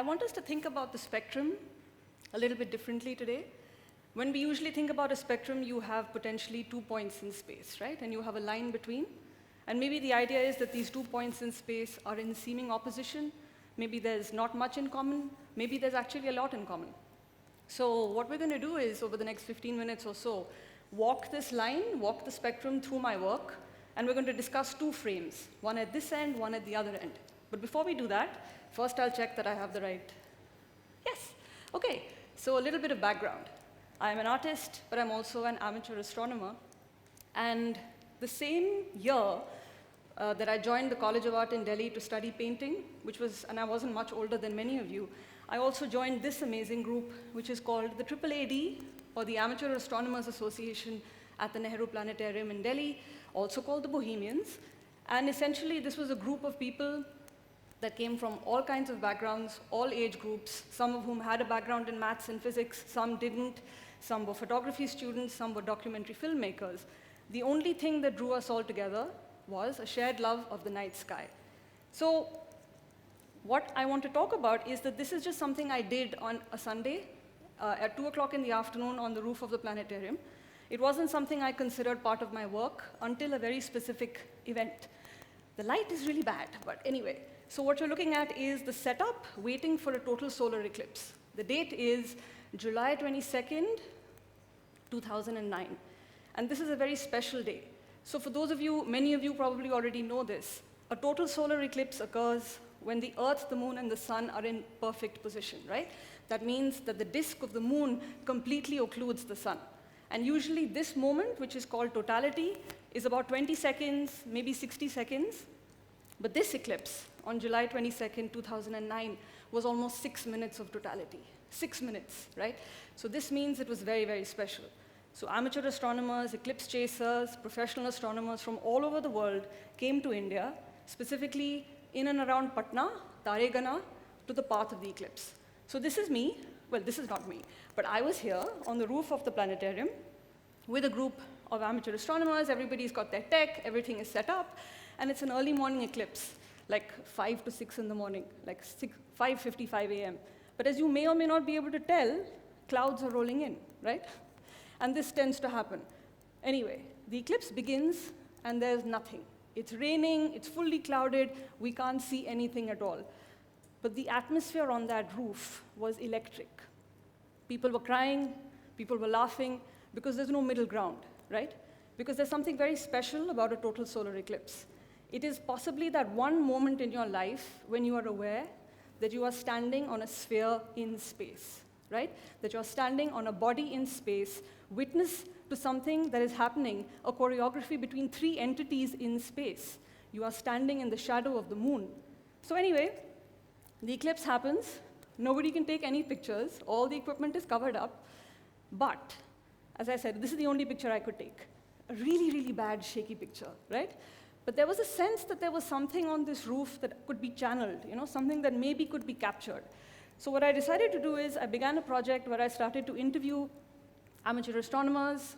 I want us to think about the spectrum a little bit differently today. When we usually think about a spectrum, you have potentially 2 points in space, right? And you have a line between. And maybe the idea is that these 2 points in space are in seeming opposition. Maybe there's not much in common. Maybe there's actually a lot in common. So what we're going to do is, over the next 15 minutes or so, walk this line, walk the spectrum through my work, and we're going to discuss 2 frames, one at this end, one at the other end. But before we do that, first I'll check that I have the right. Yes. OK, so a little bit of background. I'm an artist, but I'm also an amateur astronomer. And the same year that I joined the College of Art in Delhi to study painting, and I wasn't much older than many of you, I also joined this amazing group, which is called the AAAD, or the Amateur Astronomers Association at the Nehru Planetarium in Delhi, also called the Bohemians. And essentially, this was a group of people that came from all kinds of backgrounds, all age groups, some of whom had a background in maths and physics, some didn't. Some were photography students, some were documentary filmmakers. The only thing that drew us all together was a shared love of the night sky. So what I want to talk about is that this is just something I did on a Sunday at 2 o'clock in the afternoon on the roof of the planetarium. It wasn't something I considered part of my work until a very specific event. The light is really bad, but anyway. So what you're looking at is the setup waiting for a total solar eclipse. The date is July 22nd, 2009. And this is a very special day. So for those of you, many of you probably already know this, a total solar eclipse occurs when the Earth, the Moon, and the Sun are in perfect position, right? That means that the disk of the Moon completely occludes the Sun. And usually this moment, which is called totality, is about 20 seconds, maybe 60 seconds. But this eclipse on July 22nd, 2009, was almost 6 minutes of totality. 6 minutes, right? So this means it was very, very special. So amateur astronomers, eclipse chasers, professional astronomers from all over the world came to India, specifically in and around Patna, Taregana, to the path of the eclipse. So this is me. Well, this is not me. But I was here on the roof of the planetarium with a group of amateur astronomers. Everybody's got their tech. Everything is set up. And it's an early morning eclipse, like 5 to 6 in the morning, like 5:55 a.m. But as you may or may not be able to tell, clouds are rolling in, right? And this tends to happen. Anyway, the eclipse begins, and there's nothing. It's raining, it's fully clouded, we can't see anything at all. But the atmosphere on that roof was electric. People were crying, people were laughing, because there's no middle ground, right? Because there's something very special about a total solar eclipse. It is possibly that one moment in your life when you are aware that you are standing on a sphere in space, right? That you're standing on a body in space, witness to something that is happening, a choreography between 3 entities in space. You are standing in the shadow of the moon. So anyway, the eclipse happens. Nobody can take any pictures. All the equipment is covered up. But, as I said, this is the only picture I could take. A really, really bad, shaky picture, right? But there was a sense that there was something on this roof that could be channeled, something that maybe could be captured. So what I decided to do is I began a project where I started to interview amateur astronomers.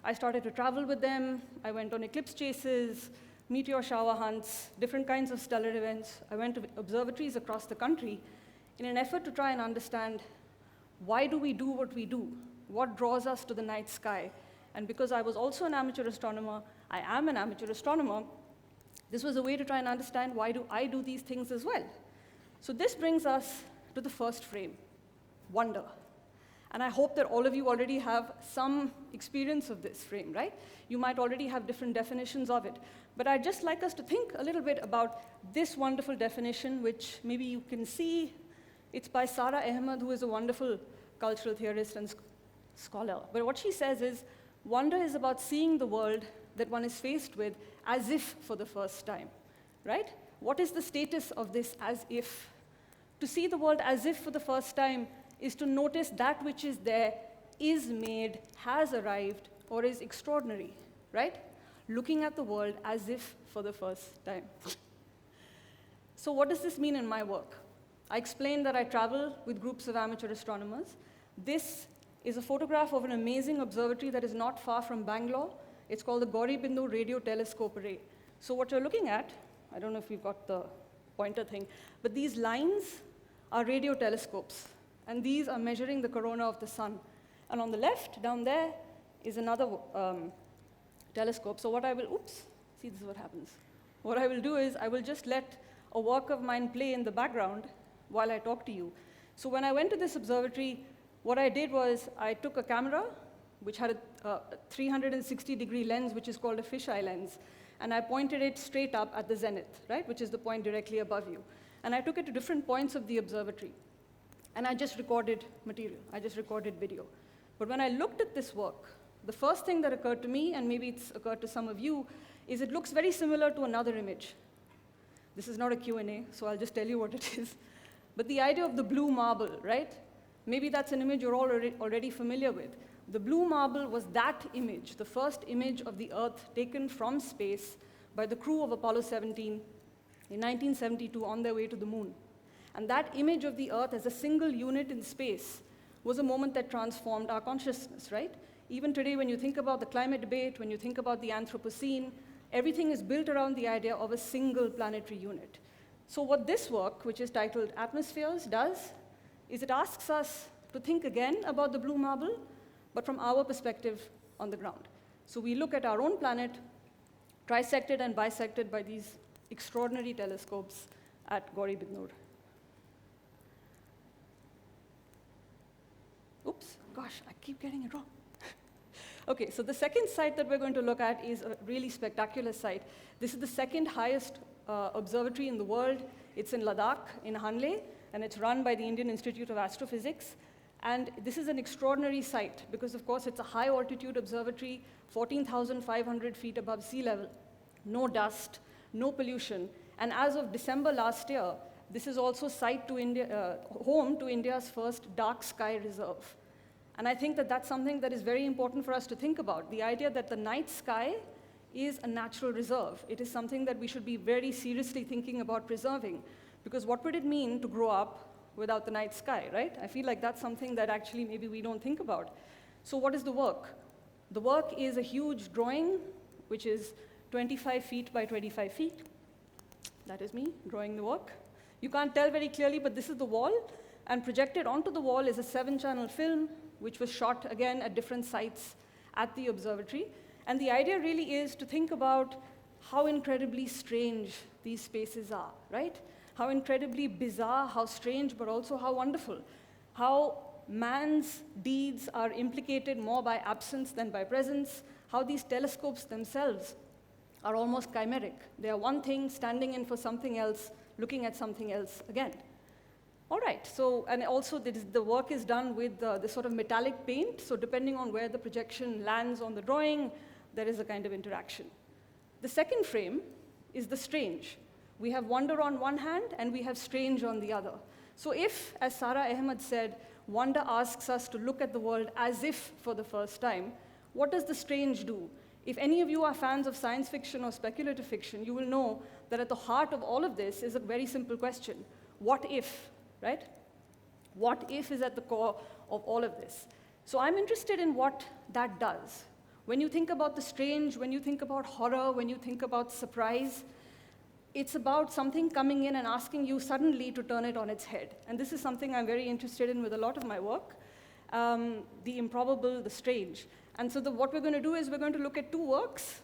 I started to travel with them. I went on eclipse chases, meteor shower hunts, different kinds of stellar events. I went to observatories across the country in an effort to try and understand, why do we do what we do? What draws us to the night sky? And because I was also an amateur astronomer, I am an amateur astronomer, this was a way to try and understand, why do I do these things as well? So this brings us to the first frame, wonder. And I hope that all of you already have some experience of this frame, right? You might already have different definitions of it. But I'd just like us to think a little bit about this wonderful definition, which maybe you can see. It's by Sara Ahmed, who is a wonderful cultural theorist and scholar. But what she says is, wonder is about seeing the world that one is faced with as if for the first time, right? What is the status of this as if? To see the world as if for the first time is to notice that which is there, is made, has arrived, or is extraordinary, right? Looking at the world as if for the first time. So what does this mean in my work? I explained that I travel with groups of amateur astronomers. This is a photograph of an amazing observatory that is not far from Bangalore. It's called the Gauri Bindu Radio Telescope Array. So what you're looking at, I don't know if you've got the pointer thing, but these lines are radio telescopes. And these are measuring the corona of the sun. And on the left, down there, is another telescope. So what I will, oops, see, this is what happens. What I will do is I will just let a work of mine play in the background while I talk to you. So when I went to this observatory, what I did was I took a camera, which had a 360-degree lens, which is called a fisheye lens, and I pointed it straight up at the zenith, right, which is the point directly above you. And I took it to different points of the observatory. And I just recorded material. I just recorded video. But when I looked at this work, the first thing that occurred to me, and maybe it's occurred to some of you, is it looks very similar to another image. This is not a Q&A, so I'll just tell you what it is. But the idea of the blue marble, right? Maybe that's an image you're all already familiar with. The blue marble was that image, the first image of the Earth taken from space by the crew of Apollo 17 in 1972 on their way to the moon. And that image of the Earth as a single unit in space was a moment that transformed our consciousness, right? Even today, when you think about the climate debate, when you think about the Anthropocene, everything is built around the idea of a single planetary unit. So what this work, which is titled Atmospheres, does is it asks us to think again about the blue marble, but from our perspective on the ground. So we look at our own planet, trisected and bisected by these extraordinary telescopes at Gauri Bidnoor. Oops, gosh, I keep getting it wrong. Okay, so the second site that we're going to look at is a really spectacular site. This is the second highest observatory in the world. It's in Ladakh, in Hanle, and it's run by the Indian Institute of Astrophysics. And this is an extraordinary site because, of course, it's a high-altitude observatory, 14,500 feet above sea level, no dust, no pollution. And as of December last year, this is also home to India's first dark sky reserve. And I think that that's something that is very important for us to think about, the idea that the night sky is a natural reserve. It is something that we should be very seriously thinking about preserving, because what would it mean to grow up without the night sky, right? I feel like that's something that actually maybe we don't think about. So what is the work? The work is a huge drawing, which is 25 feet by 25 feet. That is me drawing the work. You can't tell very clearly, but this is the wall, and projected onto the wall is a 7-channel film, which was shot, again, at different sites at the observatory. And the idea really is to think about how incredibly strange these spaces are, right? How incredibly bizarre, how strange, but also how wonderful. How man's deeds are implicated more by absence than by presence. How these telescopes themselves are almost chimeric. They are one thing standing in for something else, looking at something else again. All right, so, and also the work is done with this sort of metallic paint, so depending on where the projection lands on the drawing, there is a kind of interaction. The second frame is the strange. We have wonder on one hand, and we have strange on the other. So if, as Sara Ahmed said, wonder asks us to look at the world as if for the first time, what does the strange do? If any of you are fans of science fiction or speculative fiction, you will know that at the heart of all of this is a very simple question. What if, right? What if is at the core of all of this. So I'm interested in what that does. When you think about the strange, when you think about horror, when you think about surprise, it's about something coming in and asking you suddenly to turn it on its head. And this is something I'm very interested in with a lot of my work, the improbable, the strange. And so what we're going to do is we're going to look at two works,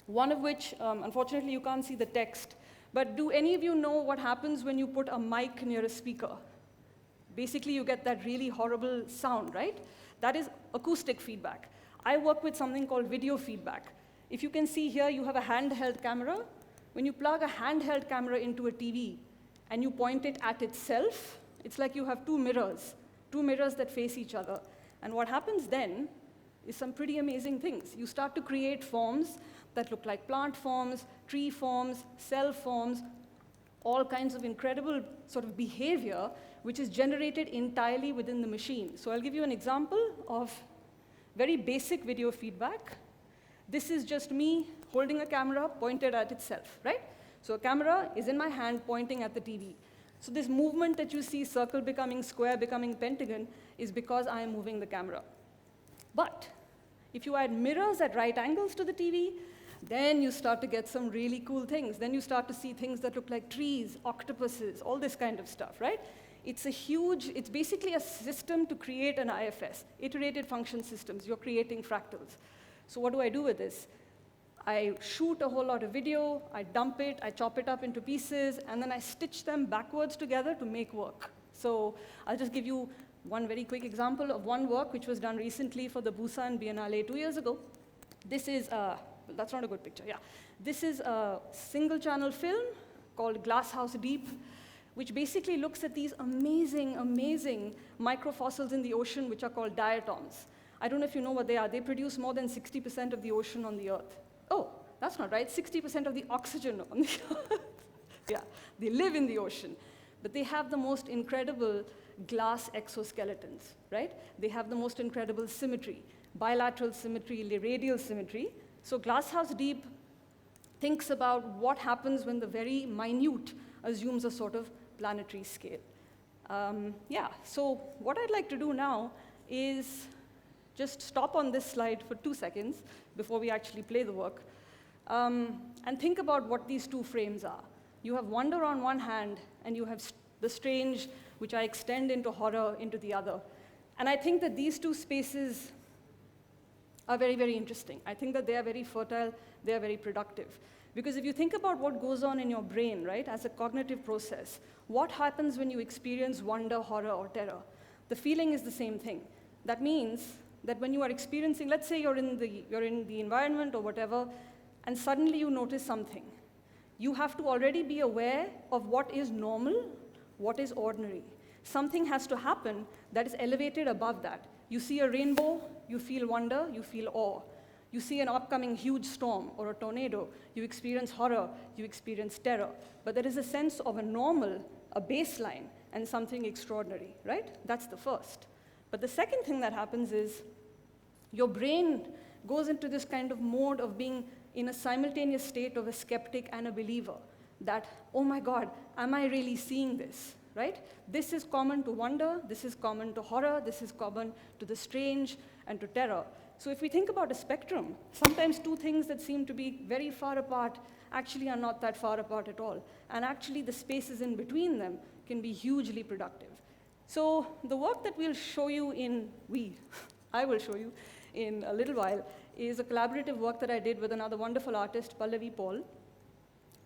one of which, unfortunately, you can't see the text. But do any of you know what happens when you put a mic near a speaker? Basically, you get that really horrible sound, right? That is acoustic feedback. I work with something called video feedback. If you can see here, you have a handheld camera. When you plug a handheld camera into a TV and you point it at itself, it's like you have two mirrors that face each other. And what happens then is some pretty amazing things. You start to create forms that look like plant forms, tree forms, cell forms, all kinds of incredible sort of behavior which is generated entirely within the machine. So I'll give you an example of very basic video feedback. This is just me holding a camera pointed at itself, right? So a camera is in my hand pointing at the TV. So this movement that you see, circle becoming square, becoming pentagon, is because I am moving the camera. But if you add mirrors at right angles to the TV, then you start to get some really cool things. Then you start to see things that look like trees, octopuses, all this kind of stuff, right? It's basically a system to create an IFS, iterated function systems. You're creating fractals. So what do I do with this? I shoot a whole lot of video, I dump it, I chop it up into pieces, and then I stitch them backwards together to make work. So I'll just give you one very quick example of one work which was done recently for the Busan Biennale 2 years ago. This is, that's not a good picture, yeah. This is a single channel film called Glasshouse Deep, which basically looks at these amazing, amazing microfossils in the ocean, which are called diatoms. I don't know if you know what they are. They produce more than 60% of the ocean on the Earth. Oh, that's not right. 60% of the oxygen on the Earth. Yeah, they live in the ocean. But they have the most incredible glass exoskeletons, right? They have the most incredible symmetry, bilateral symmetry, radial symmetry. So Glasshouse Deep thinks about what happens when the very minute assumes a sort of planetary scale. Yeah, so what I'd like to do now is just stop on this slide for 2 seconds before we actually play the work, and think about what these two frames are. You have wonder on one hand, and you have the strange, which I extend into horror into the other. And I think that these two spaces are very, very interesting. I think that they are very fertile, they are very productive. Because if you think about what goes on in your brain, right, as a cognitive process, what happens when you experience wonder, horror, or terror? The feeling is the same thing. That means that when you are experiencing, let's say you're in the environment or whatever, and suddenly you notice something. You have to already be aware of what is normal, what is ordinary. Something has to happen that is elevated above that. You see a rainbow, you feel wonder, you feel awe. You see an upcoming huge storm or a tornado, you experience horror, you experience terror. But there is a sense of a normal, a baseline, and something extraordinary, right? That's the first. But the second thing that happens is your brain goes into this kind of mode of being in a simultaneous state of a skeptic and a believer. That, oh my God, am I really seeing this, right? This is common to wonder, this is common to horror, this is common to the strange and to terror. So if we think about a spectrum, sometimes two things that seem to be very far apart actually are not that far apart at all. And actually the spaces in between them can be hugely productive. So the work that we'll show you I will show you in a little while, is a collaborative work that I did with another wonderful artist, Pallavi Paul.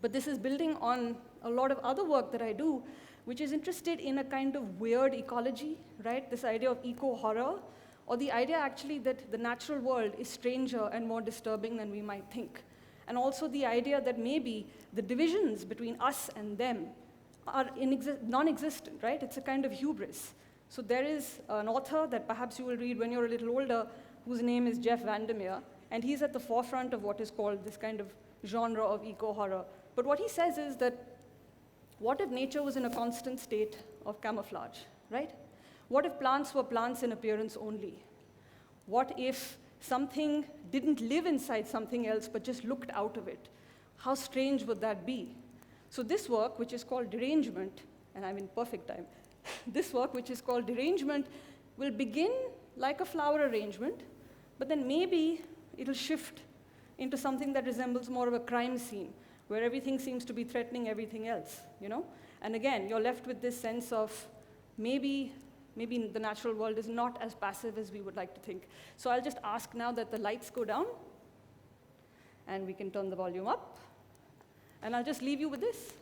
But this is building on a lot of other work that I do, which is interested in a kind of weird ecology, right? This idea of eco-horror, or the idea actually that the natural world is stranger and more disturbing than we might think. And also the idea that maybe the divisions between us and them are non-existent, right? It's a kind of hubris. So there is an author that perhaps you will read when you're a little older, whose name is Jeff Vandermeer, and he's at the forefront of what is called this kind of genre of eco-horror. But what he says is that, what if nature was in a constant state of camouflage, right? What if plants were plants in appearance only? What if something didn't live inside something else, but just looked out of it? How strange would that be? So this work, which is called Derangement, and I'm in perfect time, this work, which is called Derangement, will begin like a flower arrangement, but then maybe it'll shift into something that resembles more of a crime scene, where everything seems to be threatening everything else, you know? And again, you're left with this sense of maybe the natural world is not as passive as we would like to think. So I'll just ask now that the lights go down, and we can turn the volume up, and I'll just leave you with this.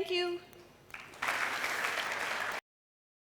Thank you.